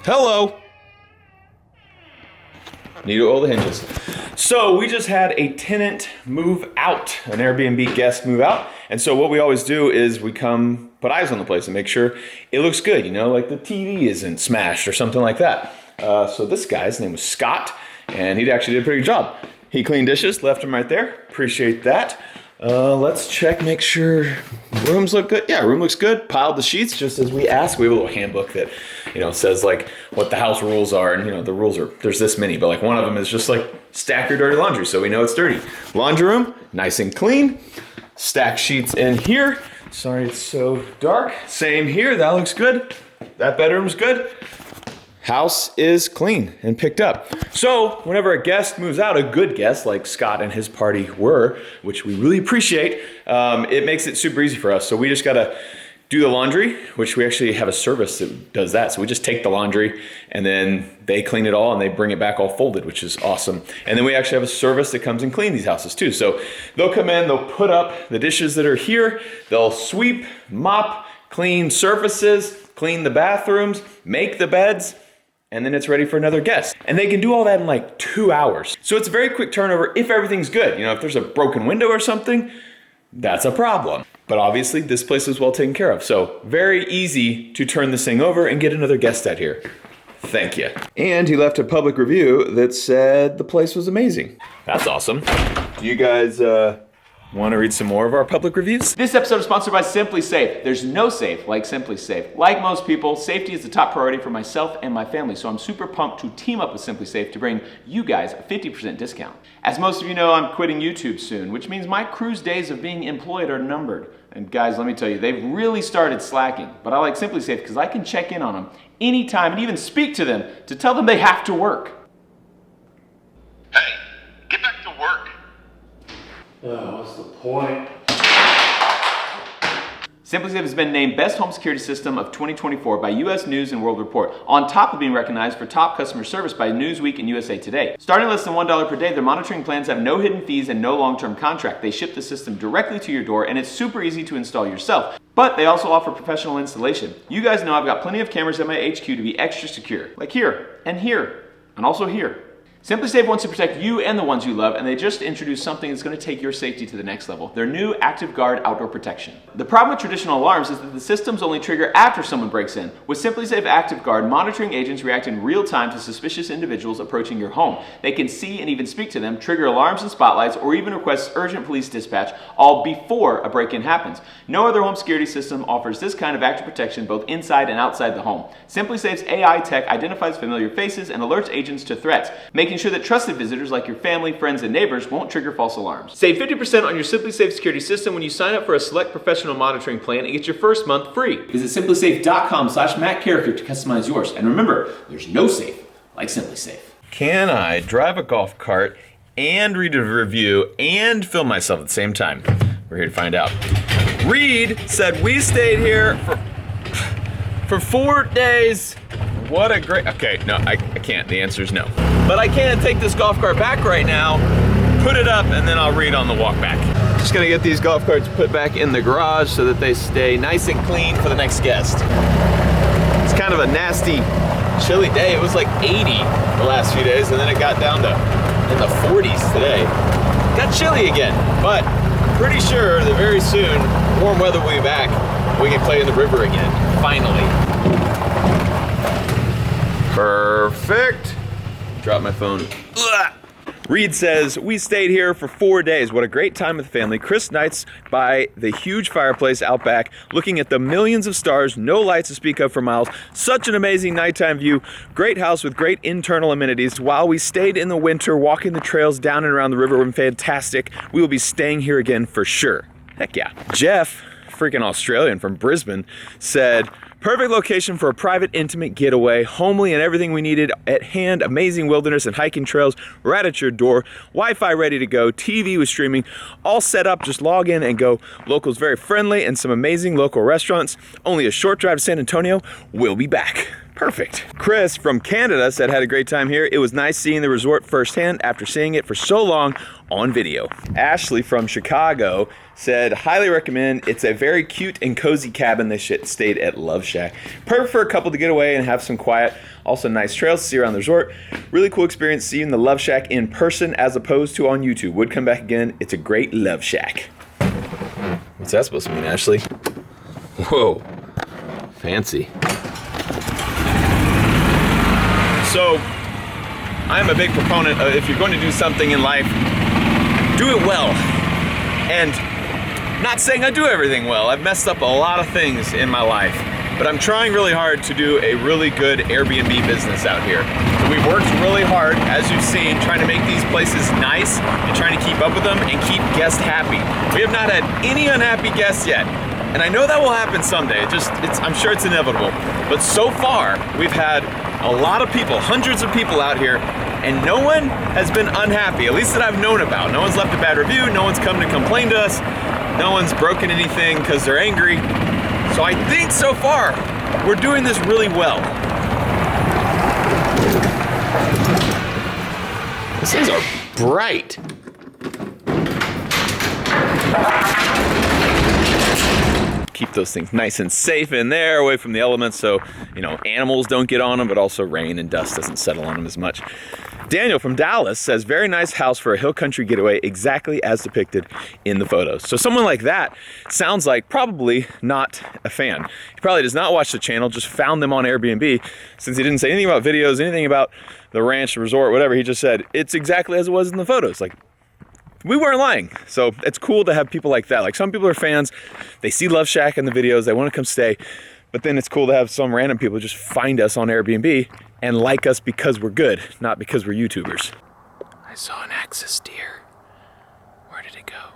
Hello. Need to oil the hinges. So we just had a tenant move out, an Airbnb guest move out. And so what we always do is we come put eyes on the place and make sure it looks good, you know, like the TV isn't smashed or something like that. So this guy's name was Scott, and he actually did a pretty good job. He cleaned dishes, left them right there. Appreciate that. Let's check, make sure rooms look good. Yeah, room looks good. Piled the sheets just as we asked. We have a little handbook that, you know, says like what the house rules are, and you know, the rules are, there's this many, but like one of them is just like stack your dirty laundry so we know it's dirty. Laundry room, nice and clean. Stack sheets in here. Sorry it's so dark. Same here, that looks good. That bedroom's good. House is clean and picked up. So whenever a guest moves out, a good guest like Scott and his party were, which we really appreciate, it makes it super easy for us. So we just gotta do the laundry, which we actually have a service that does that. So we just take the laundry and then they clean it all and they bring it back all folded, which is awesome. And then we actually have a service that comes and clean these houses too. So they'll come in, they'll put up the dishes that are here, they'll sweep, mop, clean surfaces, clean the bathrooms, make the beds, and then it's ready for another guest. And they can do all that in like 2 hours. So it's a very quick turnover if everything's good. You know, if there's a broken window or something, that's a problem. But obviously this place is well taken care of. So very easy to turn this thing over and get another guest out here. Thank you. And he left a public review that said the place was amazing. That's awesome. Do you guys want to read some more of our public reviews? This episode is sponsored by Simply Safe. There's no safe like Simply Safe. Like most people, safety is the top priority for myself and my family, so I'm super pumped to team up with Simply Safe to bring you guys a 50% discount. As most of you know, I'm quitting YouTube soon, which means my crew's days of being employed are numbered. And guys, let me tell you, they've really started slacking. But I like Simply Safe because I can check in on them anytime and even speak to them to tell them they have to work. Hey, get back to work. What's the point? Simply Safe has been named Best Home Security System of 2024 by US News and World Report, on top of being recognized for top customer service by Newsweek and USA Today. Starting less than $1 per day, their monitoring plans have no hidden fees and no long-term contract. They ship the system directly to your door, and it's super easy to install yourself. But they also offer professional installation. You guys know I've got plenty of cameras at my HQ to be extra secure, like here, and also here. Simply Safe wants to protect you and the ones you love, and they just introduced something that's going to take your safety to the next level. Their new Active Guard outdoor protection. The problem with traditional alarms is that the systems only trigger after someone breaks in. With Simply Safe Active Guard, monitoring agents react in real time to suspicious individuals approaching your home. They can see and even speak to them, trigger alarms and spotlights, or even request urgent police dispatch, all before a break-in happens. No other home security system offers this kind of active protection both inside and outside the home. Simply Safe's AI tech identifies familiar faces and alerts agents to threats, making sure that trusted visitors like your family, friends, and neighbors won't trigger false alarms. Save 50% on your Simply Safe security system when you sign up for a select professional monitoring plan and get your first month free. Visit simplysafe.com/MattCarricker to customize yours. And remember, there's no safe like Simply Safe. Can I drive a golf cart and read a review and film myself at the same time? We're here to find out. Reed said we stayed here for 4 days. What a great, okay, no, I can't. The answer is no. But I can take this golf cart back right now, put it up, and then I'll read on the walk back. Just gonna get these golf carts put back in the garage so that they stay nice and clean for the next guest. It's kind of a nasty, chilly day. It was like 80 the last few days, and then it got down to in the 40s today. Got chilly again, but pretty sure that very soon, warm weather will be back. We can play in the river again, finally. Perfect. Drop my phone. Ugh. Reed says, we stayed here for 4 days. What a great time with the family. Chris nights by the huge fireplace out back, looking at the millions of stars, no lights to speak of for miles. Such an amazing nighttime view. Great house with great internal amenities. While we stayed in the winter, walking the trails down and around the river was fantastic. We will be staying here again for sure. Heck yeah. Jeff, freaking Australian from Brisbane, said, perfect location for a private, intimate getaway, homely and everything we needed at hand, amazing wilderness and hiking trails right at your door, Wi-Fi ready to go, TV with streaming, all set up, just log in and go. Locals very friendly and some amazing local restaurants. Only a short drive to San Antonio. We'll be back. Perfect. Chris from Canada said had a great time here. It was nice seeing the resort firsthand after seeing it for so long on video. Ashley from Chicago said, highly recommend. It's a very cute and cozy cabin. They stayed at Love Shack. Perfect for a couple to get away and have some quiet. Also nice trails to see around the resort. Really cool experience seeing the Love Shack in person as opposed to on YouTube. Would come back again. It's a great Love Shack. What's that supposed to mean, Ashley? Whoa, fancy. So, I'm a big proponent of if you're going to do something in life, do it well. And not saying I do everything well. I've messed up a lot of things in my life, but I'm trying really hard to do a really good Airbnb business out here. We've worked really hard, as you've seen, trying to make these places nice and trying to keep up with them and keep guests happy. We have not had any unhappy guests yet. And I know that will happen someday. I'm sure it's inevitable. But so far, we've had a lot of people, hundreds of people out here, and no one has been unhappy, at least that I've known about. No one's left a bad review, no one's come to complain to us, no one's broken anything because they're angry. So I think so far, we're doing this really well. These things are bright. Keep those things nice and safe in there, away from the elements, so animals don't get on them, but also rain and dust doesn't settle on them as much. Daniel from Dallas says, very nice house for a hill country getaway, exactly as depicted in the photos. So someone like that sounds like probably not a fan. He probably does not watch the channel, just found them on Airbnb. Since he didn't say anything about videos, anything about the ranch, the resort, whatever, he just said, it's exactly as it was in the photos. Like, we weren't lying. So it's cool to have people like that. Like, some people are fans, they see Love Shack in the videos, they want to come stay, but then it's cool to have some random people just find us on Airbnb and like us because we're good, not because we're YouTubers. I saw an axis deer. Where did it go?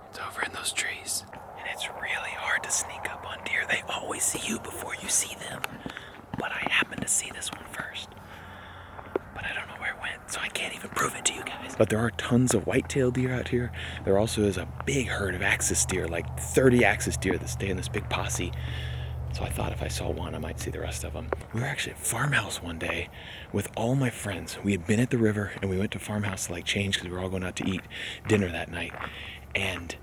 It's over in those trees. And it's really hard to sneak up on deer. They always see you before you see them. But I happened to see this one first. But I don't know where it went, so I can't even prove it to you guys. But there are tons of white-tailed deer out here. There also is a big herd of axis deer, like 30 axis deer that stay in this big posse. So I thought if I saw one, I might see the rest of them. We were actually at Farmhouse one day with all my friends. We had been at the river and we went to Farmhouse to change because we were all going out to eat dinner that night. And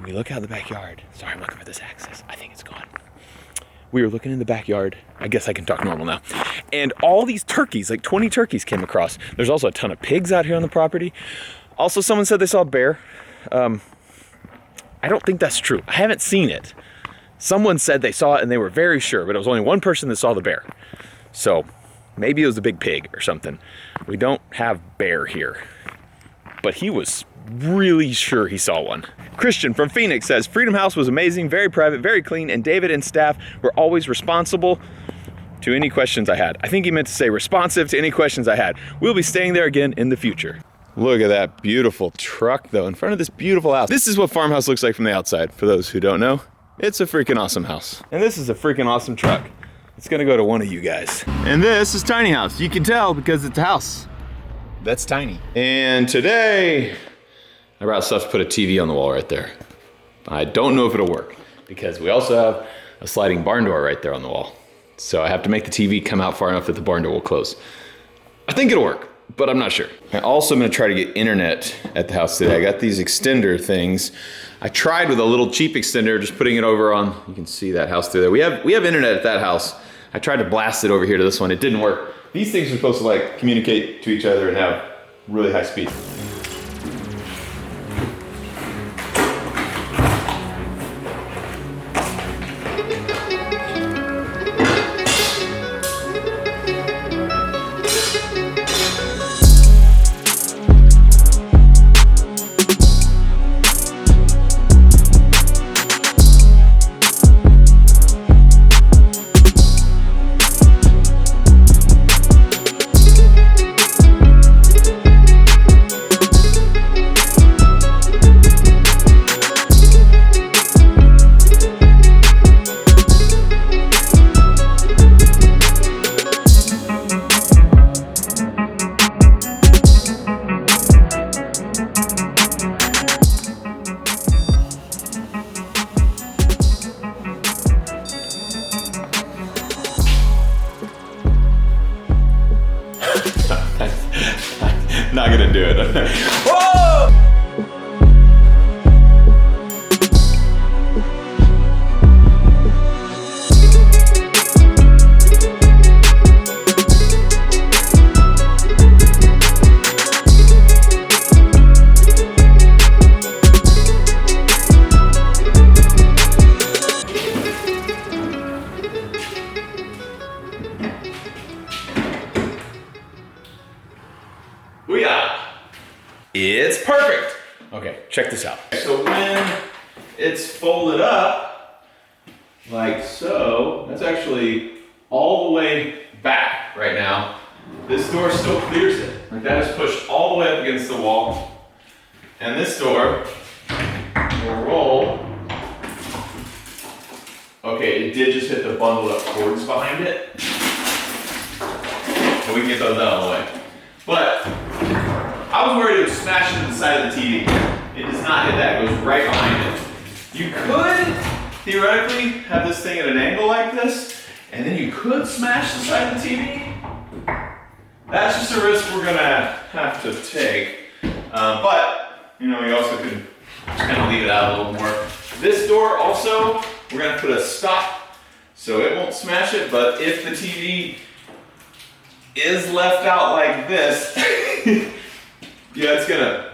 we look out the backyard. Sorry, I'm looking for this axis. I think it's gone. We were looking in the backyard. I guess I can talk normal now. And all these turkeys, like 20 turkeys came across. There's also a ton of pigs out here on the property. Also, someone said they saw a bear. I don't think that's true. I haven't seen it. Someone said they saw it and they were very sure, but it was only one person that saw the bear. So maybe it was a big pig or something. We don't have bear here, but he was really sure he saw one. Christian from Phoenix says, Freedom House was amazing, very private, very clean, and David and staff were always responsible to any questions I had. I think he meant to say responsive to any questions I had. We'll be staying there again in the future. Look at that beautiful truck though, in front of this beautiful house. This is what Farmhouse looks like from the outside, for those who don't know. It's a freaking awesome house. And this is a freaking awesome truck. It's gonna go to one of you guys. And this is Tiny House. You can tell because it's a house. That's tiny. And today, I brought stuff to put a TV on the wall right there. I don't know if it'll work because we also have a sliding barn door right there on the wall. So I have to make the TV come out far enough that the barn door will close. I think it'll work, but I'm not sure. I also am gonna try to get internet at the house today. I got these extender things. I tried with a little cheap extender, just putting it over on, you can see that house through there. We have internet at that house. I tried to blast it over here to this one. It didn't work. These things are supposed to communicate to each other and have really high speed. Not gonna do it. Whoa! It's perfect. Okay, check this out. So when it's folded up, like so, that's actually all the way back right now. This door still clears it. Like that is pushed all the way up against the wall. And this door will roll. Okay, it did just hit the bundled up cords behind it. So we can get those out of the way. But I was worried it would smash into the side of the TV. It does not hit that, it goes right behind it. You could theoretically have this thing at an angle like this, and then you could smash the side of the TV. That's just a risk we're gonna have to take. But, you know, you also could just kind of leave it out a little more. This door also, we're gonna put a stop so it won't smash it, but if the TV is left out like this, yeah, it's gonna,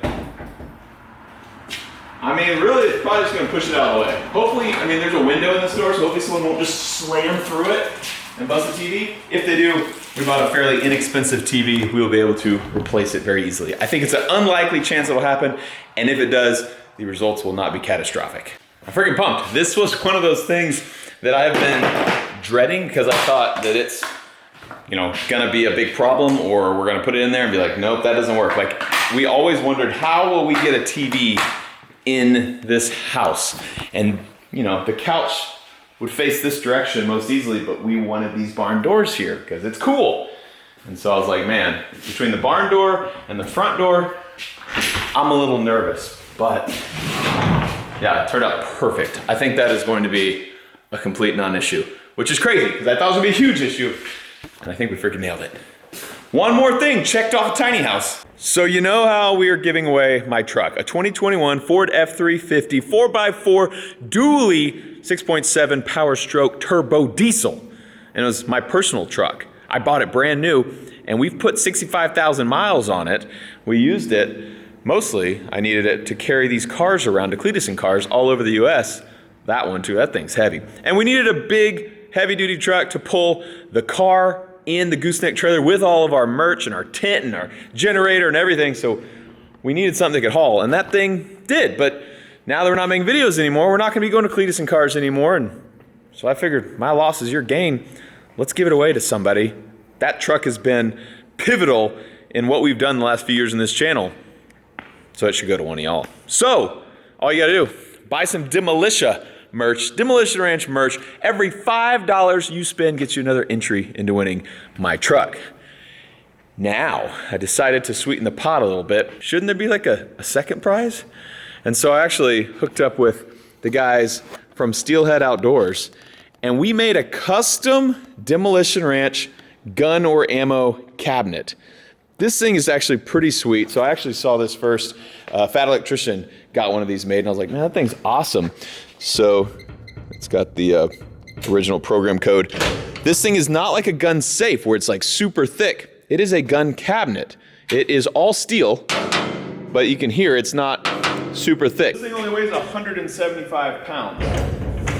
I mean, really, it's probably just gonna push it out of the way. Hopefully, I mean, there's a window in this door, so hopefully someone won't just slam through it and bust the TV. If they do, we bought a fairly inexpensive TV. We will be able to replace it very easily. I think it's an unlikely chance it will happen, and if it does, the results will not be catastrophic. I'm freaking pumped. This was one of those things that I've been dreading because I thought that it's, you know, gonna be a big problem, or we're gonna put it in there and be like, nope, that doesn't work. Like, we always wondered, how will we get a TV in this house? And, you know, the couch would face this direction most easily, but we wanted these barn doors here because it's cool. And so I was like, man, between the barn door and the front door, I'm a little nervous, but yeah, it turned out perfect. I think that is going to be a complete non-issue, which is crazy because I thought it was gonna be a huge issue, and I think we freaking nailed it. One more thing, checked off a tiny house. So you know how we are giving away my truck, a 2021 Ford F-350 4x4 dually 6.7 Power Stroke turbo diesel. And it was my personal truck. I bought it brand new, and we've put 65,000 miles on it. We used it, mostly, I needed it to carry these cars around, to Cletuson cars all over the US. That one too, that thing's heavy. And we needed a big, heavy duty truck to pull the car in the gooseneck trailer with all of our merch and our tent and our generator and everything. So we needed something that could haul, and that thing did. But now that we're not making videos anymore, we're not gonna be going to Cletuson cars anymore. And so I figured my loss is your gain. Let's give it away to somebody. That truck has been pivotal in what we've done the last few years in this channel. So it should go to one of y'all. So all you gotta do, buy some Demolitia merch, Demolition Ranch merch. Every $5 you spend gets you another entry into winning my truck. Now, I decided to sweeten the pot a little bit. Shouldn't there be like a second prize? And so I actually hooked up with the guys from Steelhead Outdoors, and we made a custom Demolition Ranch gun or ammo cabinet. This thing is actually pretty sweet. So I actually saw this first. Fat Electrician got one of these made, and I was like, man, that thing's awesome. So it's got the original program code. This thing is not like a gun safe where it's like super thick. It is a gun cabinet. It is all steel, but you can hear it's not super thick. This thing only weighs 175 pounds,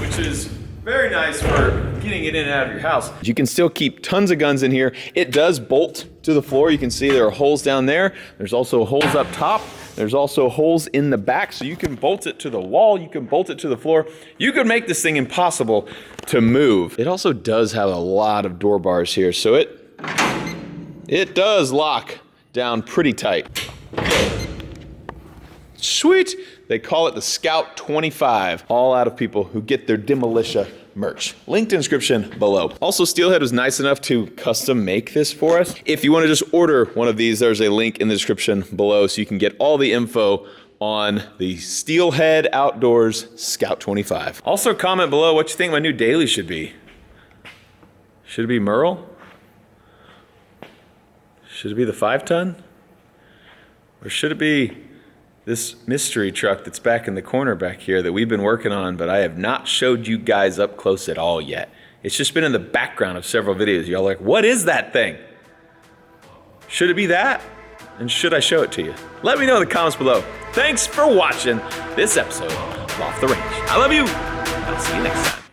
which is very nice for getting it in and out of your house. You can still keep tons of guns in here. It does bolt to the floor. You can see there are holes down there. There's also holes up top. There's also holes in the back, so you can bolt it to the wall. You can bolt it to the floor. You could make this thing impossible to move. It also does have a lot of door bars here, so it does lock down pretty tight. Sweet. They call it the Scout 25, all out of people who get their Demolitia merch. Linked in the description below. Also, Steelhead was nice enough to custom make this for us. If you want to just order one of these, there's a link in the description below so you can get all the info on the Steelhead Outdoors Scout 25. Also, comment below what you think my new daily should be. Should it be Merle? Should it be the 5-ton? Or should it be this mystery truck that's back in the corner back here that we've been working on, but I have not showed you guys up close at all yet? It's just been in the background of several videos. Y'all are like, what is that thing? Should it be that? And should I show it to you? Let me know in the comments below. Thanks for watching this episode of Off the Range. I love you. I'll see you next time.